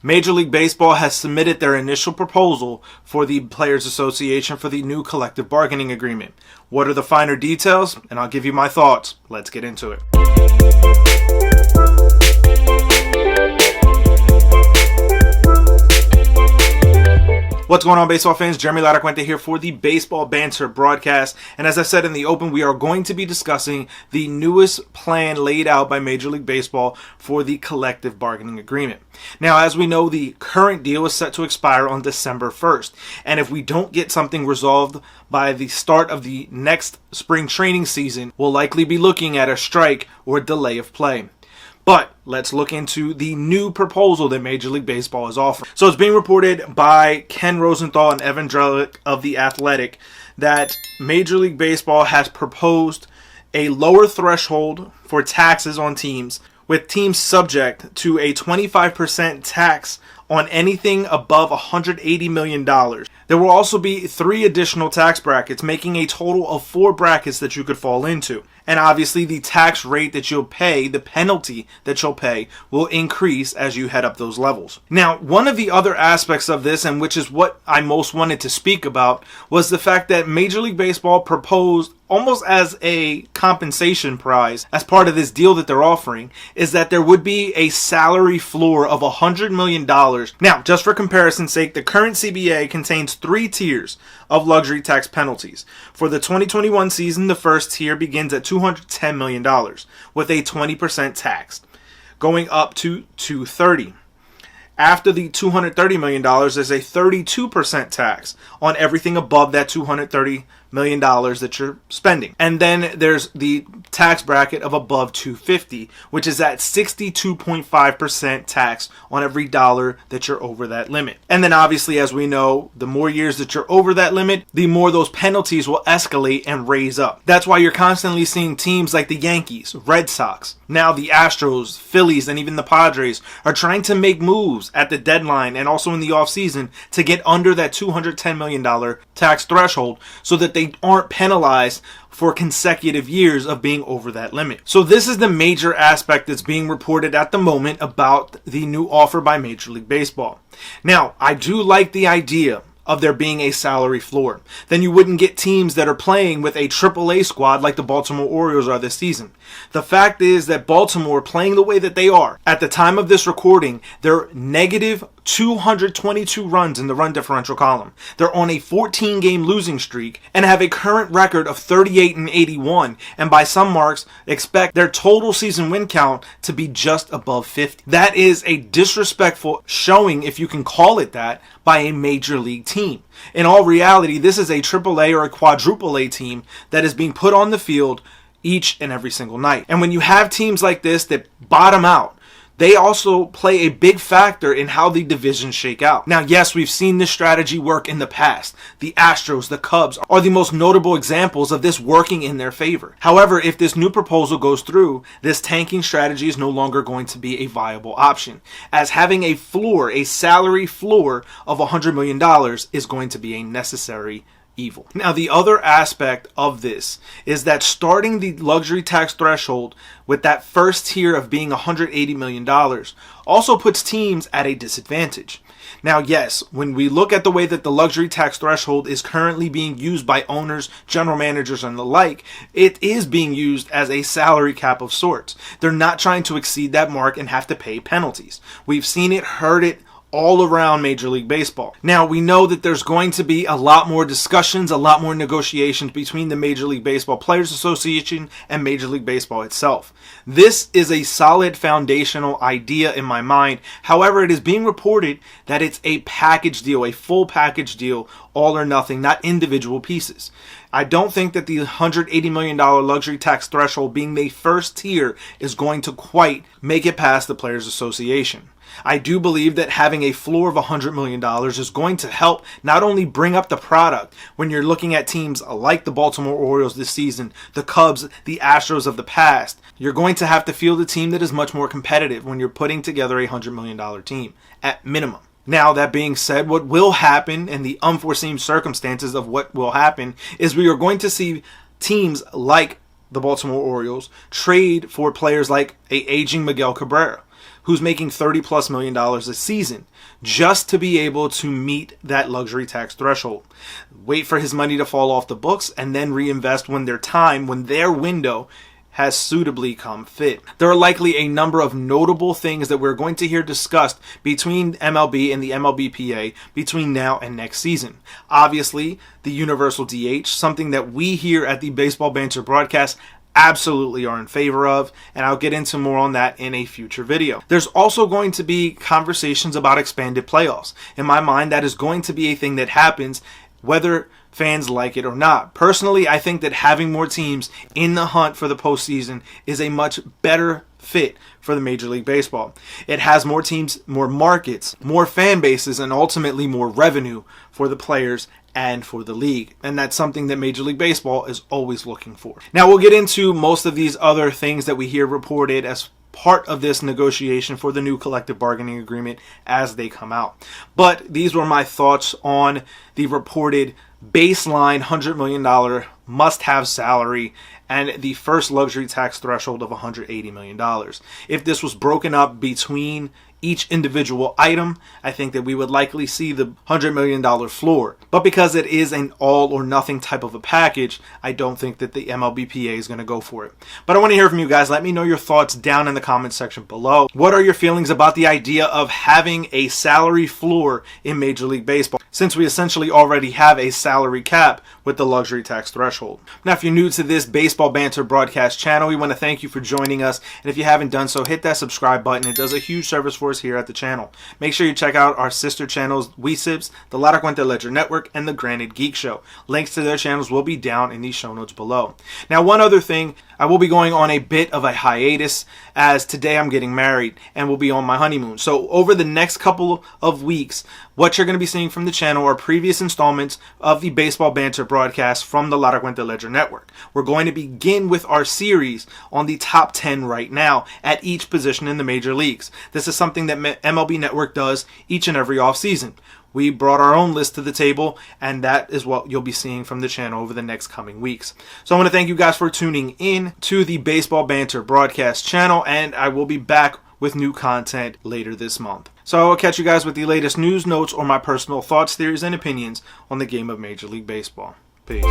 Major League Baseball has submitted their initial proposal for the Players Association for the new collective bargaining agreement. What are the finer details? And I'll give you my thoughts. Let's get into it. What's going on, baseball fans? Jeremy Laracuente here for the Baseball Banter Broadcast. And as I said in the open, we are going to be discussing the newest plan laid out by Major League Baseball for the collective bargaining agreement. Now, as we know, the current deal is set to expire on December 1st. And if we don't get something resolved by the start of the next spring training season, we'll likely be looking at a strike or delay of play. But let's look into the new proposal that Major League Baseball is offering. So it's being reported by Ken Rosenthal and Evan Drellick of The Athletic that Major League Baseball has proposed a lower threshold for taxes on teams, with teams subject to a 25% tax on anything above $180 million. There will also be 3 additional tax brackets, making a total of 4 brackets that you could fall into. And obviously the tax rate that you'll pay, the penalty that you'll pay, will increase as you head up those levels. Now, one of the other aspects of this, and which is what I most wanted to speak about, was the fact that Major League Baseball proposed, almost as a compensation prize, as part of this deal that they're offering, is that there would be a salary floor of $100 million. Now, just for comparison's sake, the current CBA contains 3 tiers of luxury tax penalties. For the 2021 season, the first tier begins at $210 million with a 20% tax, going up to $230. After the $230 million, there's a 32% tax on everything above that $230 million that you're spending. And then there's the tax bracket of above $250, which is at 62.5% tax on every dollar that you're over that limit. And then obviously, as we know, the more years that you're over that limit, the more those penalties will escalate and raise up. That's why you're constantly seeing teams like the Yankees, Red Sox, now the Astros, Phillies, and even the Padres are trying to make moves at the deadline and also in the offseason to get under that $210 million tax threshold so that they aren't penalized for consecutive years of being over that limit. So this is the major aspect that's being reported at the moment about the new offer by Major League Baseball. Now, I do like the idea of there being a salary floor. Then you wouldn't get teams that are playing with a AAA squad like the Baltimore Orioles are this season. The fact is that Baltimore, playing the way that they are, at the time of this recording, they're negative 222 runs in the run differential column. They're on a 14-game losing streak and have a current record of 38-81, and by some marks expect their total season win count to be just above 50. That is a disrespectful showing, if you can call it that, by a major league team. In all reality, this is a AAA or a quadruple A team that is being put on the field each and every single night. And when you have teams like this that bottom out, they also play a big factor in how the divisions shake out. Now, yes, we've seen this strategy work in the past. The Astros, the Cubs are the most notable examples of this working in their favor. However, if this new proposal goes through, this tanking strategy is no longer going to be a viable option, as having a floor, a salary floor of $100 million is going to be a necessary evil. Now, the other aspect of this is that starting the luxury tax threshold with that first tier of being $180 million also puts teams at a disadvantage. Now, yes, when we look at the way that the luxury tax threshold is currently being used by owners, general managers, and the like, it is being used as a salary cap of sorts. They're not trying to exceed that mark and have to pay penalties. We've seen it, heard it, all around Major League Baseball. Now, we know that there's going to be a lot more discussions, a lot more negotiations between the Major League Baseball Players Association and Major League Baseball itself. This is a solid foundational idea in my mind. However, it is being reported that it's a package deal, a full package deal, all or nothing, not individual pieces. I don't think that the $180 million luxury tax threshold being the first tier is going to quite make it past the Players Association. I do believe that having a floor of $100 million is going to help not only bring up the product when you're looking at teams like the Baltimore Orioles this season, the Cubs, the Astros of the past. You're going to have to field a team that is much more competitive when you're putting together a $100 million team at minimum. Now, that being said, what will happen and the unforeseen circumstances of what will happen is we are going to see teams like the Baltimore Orioles trade for players like a aging Miguel Cabrera, who's making $30+ million a season just to be able to meet that luxury tax threshold. Wait for his money to fall off the books and then reinvest when their window has suitably come fit. There are likely a number of notable things that we're going to hear discussed between MLB and the MLBPA between now and next season. Obviously, the universal DH, something that we here at the Baseball Banter Broadcast absolutely are in favor of, and I'll get into more on that in a future video. There's also going to be conversations about expanded playoffs. In my mind, that is going to be a thing that happens whether fans like it or not. Personally, I think that having more teams in the hunt for the postseason is a much better fit for the Major League Baseball. It has more teams, more markets, more fan bases, and ultimately more revenue for the players and for the league. And that's something that Major League Baseball is always looking for. Now we'll get into most of these other things that we hear reported as part of this negotiation for the new collective bargaining agreement as they come out. But these were my thoughts on the reported baseline $100 million must-have salary and the first luxury tax threshold of $180 million. If this was broken up between each individual item, I think that we would likely see the $100 million floor. But because it is an all or nothing type of a package, I don't think that the MLBPA is going to go for it. But I want to hear from you guys. Let me know your thoughts down in the comments section below. What are your feelings about the idea of having a salary floor in Major League Baseball, since we essentially already have a salary cap with the luxury tax threshold? Now, if you're new to this Baseball Banter Broadcast channel, we want to thank you for joining us. And if you haven't done so, hit that subscribe button. It does a huge service for us here at the channel. Make sure you check out our sister channels, WeSips, the Laracuente Ledger Network, and the Granted Geek Show. Links to their channels will be down in the show notes below. Now, one other thing, I will be going on a bit of a hiatus as today I'm getting married and will be on my honeymoon. So over the next couple of weeks, what you're going to be seeing from the channel are previous installments of the Baseball Banter Broadcast from the Laracuente Ledger Network. We're going to begin with our series on the top 10 right now at each position in the major leagues. This is something that MLB Network does each and every offseason. We brought our own list to the table, and that is what you'll be seeing from the channel over the next coming weeks. So I want to thank you guys for tuning in to the Baseball Banter Broadcast channel, and I will be back with new content later this month. So I'll catch you guys with the latest news, notes, or my personal thoughts, theories, and opinions on the game of Major League Baseball. Peace.